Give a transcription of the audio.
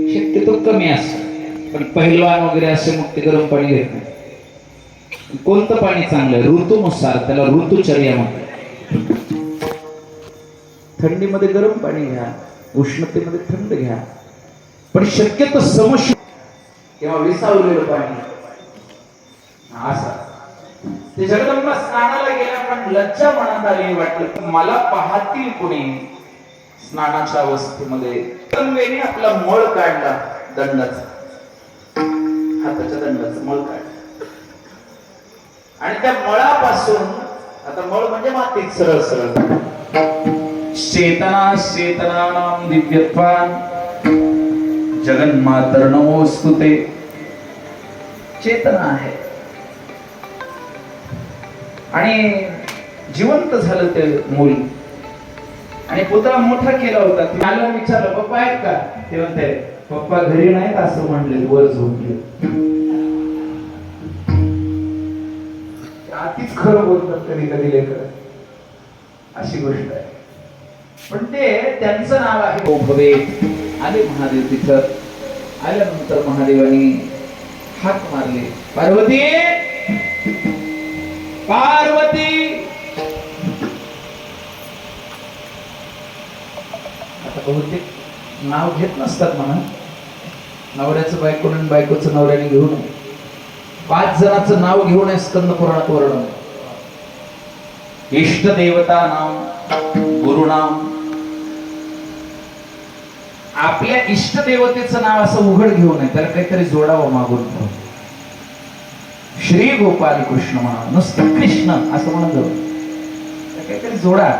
शक्यतो कमी असतं. पण पहिलवान वगैरे असे मग ते गरम पाणी घेत नाही. कोणतं पाणी चांगलं? ऋतूनुसार, त्याला ऋतुचर्या म्हणतात. थंडीमध्ये गरम पाणी घ्या, उष्णतेमध्ये थंड घ्या, पण शक्यतो समोश किंवा विसावलेलं पाणी असं. ते जगदंबा स्नानाला गेल्या पण लज्जा मनात आली, वाटलं मला पाहतील कुणी स्नानाच्या अवस्थेमध्ये. जगदंबेने आपला मळ काढला, दंडाचा, हाताच्या दंडाचा मळ काढला आणि त्या मळापासून, आता मळ म्हणजे मातीत सरळ सरळ, चेतना चेतनानां दिव्यत्वान् जगन्मातर्नमोस्तुते. चेतना आहे आणि जिवंत झालं ते मूल. आणि पुतळा मोठा केला होता. मला विचारलं पप्पा आहेत का? ते म्हणते पप्पा घरी नाहीत असं म्हणले, वर झोपले. अतिच खरं बोलतात कधी कधी लेकर, अशी गोष्ट आहे. पण ते त्यांचं नाव आहे भवे. आले महादेव तिथं. आल्यानंतर महादेवानी हाक मारले, पार्वती पार्वती. आता बहुतेक नाव घेत नसतात म्हणा, नवऱ्याचं बायकोनं आणि बायकोचं नवऱ्याने घेऊ नये. 5 जणांचं नाव घेऊ नये स्कंद पुराणात वर्णन. इष्ट देवता नाम, गुरुनाम. आपल्या इष्ट देवतेचं नाव असं उघड घेऊ नये, त्याला काहीतरी जोडावं मागून. श्री गोपाल कृष्ण म्हणा, नुसतं कृष्ण असं म्हणत जाऊ, काहीतरी जोडा.